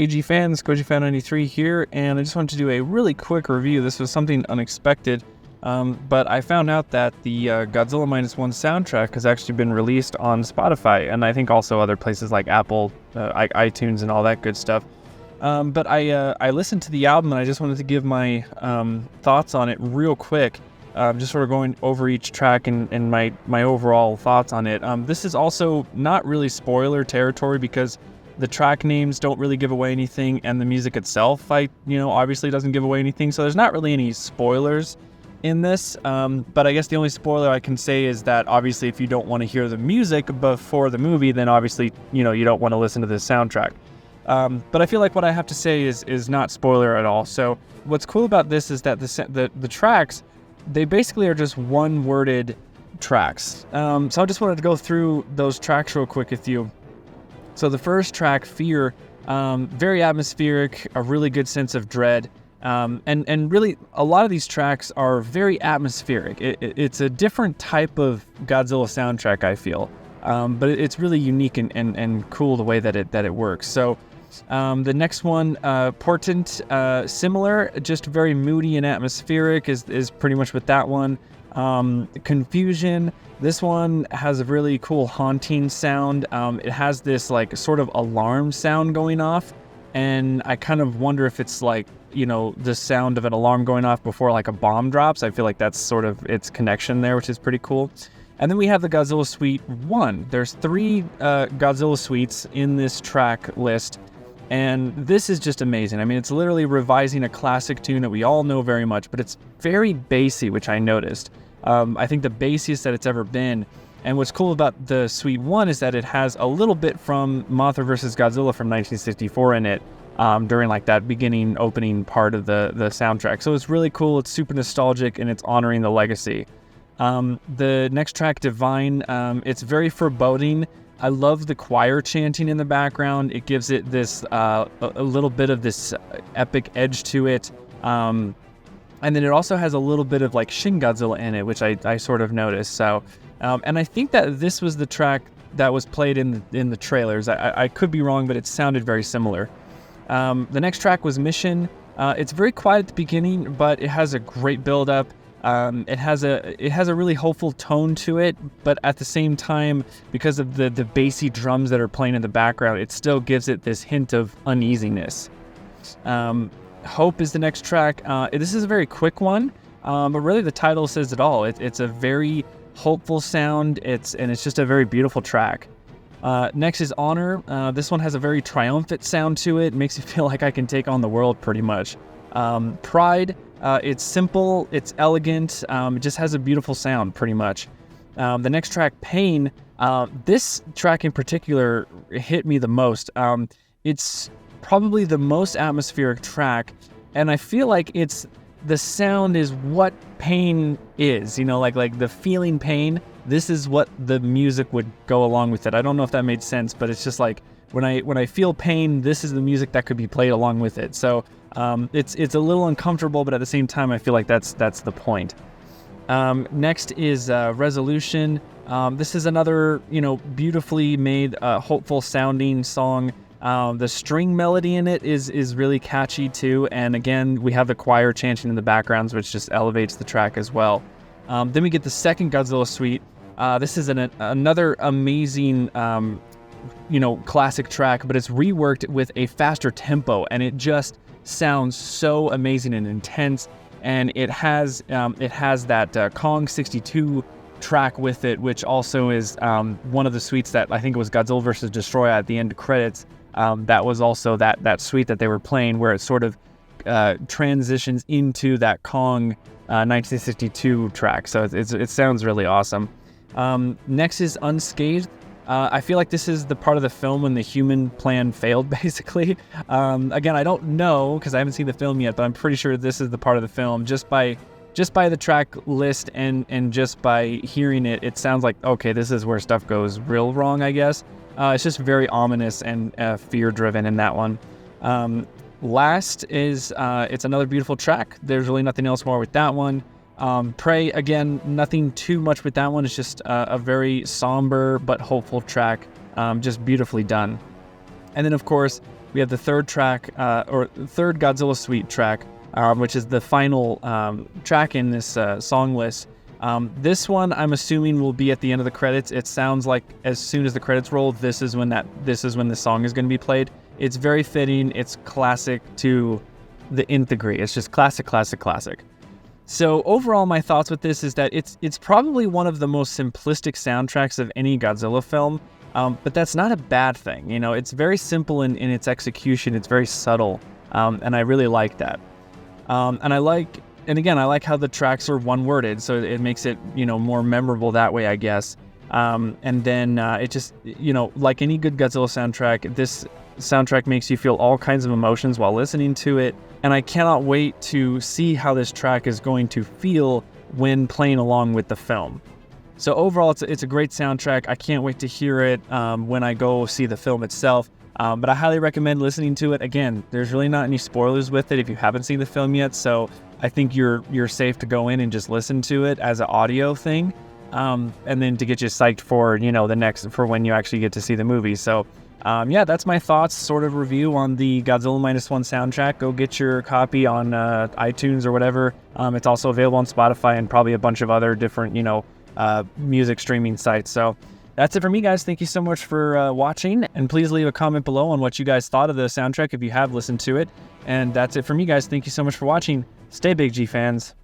AG fans, GojiFan93 here, and I just wanted to do a really quick review. This was something unexpected, but I found out that the Godzilla Minus One Soundtrack has actually been released on Spotify, and I think also other places like Apple, iTunes, and all that good stuff. But I listened to the album, and I just wanted to give my thoughts on it real quick, just sort of going over each track and my overall thoughts on it. This is also not really spoiler territory because the track names don't really give away anything, and the music itself, obviously doesn't give away anything. So there's not really any spoilers in this. But I guess the only spoiler I can say is that obviously if you don't want to hear the music before the movie, then obviously, you don't want to listen to this soundtrack. But I feel like what I have to say is not spoiler at all. So what's cool about this is that the tracks, they basically are just one-worded tracks. So I just wanted to go through those tracks real quick with you. So the first track, Fear, very atmospheric, a really good sense of dread, and really a lot of these tracks are very atmospheric. It's a different type of Godzilla soundtrack, I feel, but it's really unique and cool the way that it works. So the next one, Portent, similar, just very moody and atmospheric is pretty much with that one. Confusion, this one has a really cool haunting sound. It has this like sort of alarm sound going off, and I kind of wonder if it's like, the sound of an alarm going off before like a bomb drops. I feel like that's sort of its connection there, which is pretty cool. And then we have the Godzilla Suite 1. There's 3 Godzilla Suites in this track list, and this is just amazing. I mean, it's literally revising a classic tune that we all know very much, but it's very bassy, which I noticed. I think the bassiest that it's ever been. And what's cool about the Suite 1 is that it has a little bit from Mothra vs. Godzilla from 1964 in it, during like that beginning opening part of the soundtrack. So it's really cool. It's super nostalgic, and it's honoring the legacy. The next track, Divine, it's very foreboding. I love the choir chanting in the background. It gives it this a little bit of this epic edge to it. And then it also has a little bit of like Shin Godzilla in it, which I sort of noticed. So, and I think that this was the track that was played in the trailers. I could be wrong, but it sounded very similar. The next track was Mission. It's very quiet at the beginning, but it has a great build-up. It has a really hopeful tone to it, but at the same time, because of the bassy drums that are playing in the background, it still gives it this hint of uneasiness. Hope is the next track. This is a very quick one, but really the title says it all. It's a very hopeful sound. It's just a very beautiful track. Next is Honor. This one has a very triumphant sound to it. It makes you feel like I can take on the world pretty much. Pride. It's simple, it's elegant, it just has a beautiful sound, pretty much. The next track, Pain, this track in particular hit me the most. It's probably the most atmospheric track, and I feel like the sound is what pain is, like the feeling pain. This is what the music would go along with it. I don't know if that made sense, but it's just like, when I feel pain, this is the music that could be played along with it. So it's a little uncomfortable, but at the same time, I feel like that's the point. Next is Resolution. This is another beautifully made, hopeful sounding song. The string melody in it is really catchy too, and again we have the choir chanting in the backgrounds, which just elevates the track as well. Then we get the second Godzilla Suite. This is another amazing classic track, but it's reworked with a faster tempo, and it just sounds so amazing and intense. And it has that Kong 62 track with it, which also is one of the suites that I think it was Godzilla vs. Destroyer at the end credits. That was also that suite that they were playing, where it sort of transitions into that Kong 1962 track. So it sounds really awesome. Next is Unscathed. I feel like this is the part of the film when the human plan failed, basically. Again, I don't know because I haven't seen the film yet, but I'm pretty sure this is the part of the film. Just by the track list and just by hearing it, it sounds like, okay, this is where stuff goes real wrong, I guess. It's just very ominous and fear-driven in that one. Last is, it's another beautiful track. There's really nothing else more with that one. Prey, again, nothing too much with that one. It's just a very somber but hopeful track, just beautifully done. And then, of course, we have the third track, or third Godzilla Suite track, which is the final track in this song list. This one, I'm assuming, will be at the end of the credits. It sounds like as soon as the credits roll, this is when the song is going to be played. It's very fitting. It's classic to the nth degree. It's just classic, classic, classic. So overall, my thoughts with this is that it's probably one of the most simplistic soundtracks of any Godzilla film, but that's not a bad thing. You know, it's very simple in its execution. It's very subtle, and I really like that. And I like how the tracks are one-worded, so it makes it, you know, more memorable that way, I guess. And then it just, you know, like any good Godzilla soundtrack, this soundtrack makes you feel all kinds of emotions while listening to it. And I cannot wait to see how this track is going to feel when playing along with the film. So overall, it's a great soundtrack. I can't wait to hear it when I go see the film itself. But I highly recommend listening to it. Again, there's really not any spoilers with it if you haven't seen the film yet, so I think you're safe to go in and just listen to it as an audio thing, and then to get you psyched for, you know, for when you actually get to see the movie. So yeah, that's my thoughts, sort of review on the Godzilla Minus One soundtrack. Go get your copy on iTunes or whatever. It's also available on Spotify and probably a bunch of other different, you know, music streaming sites. So that's it for me, guys. Thank you so much for watching, and please leave a comment below on what you guys thought of the soundtrack if you have listened to it. And that's it for me, guys. Thank you so much for watching. Stay big, G fans.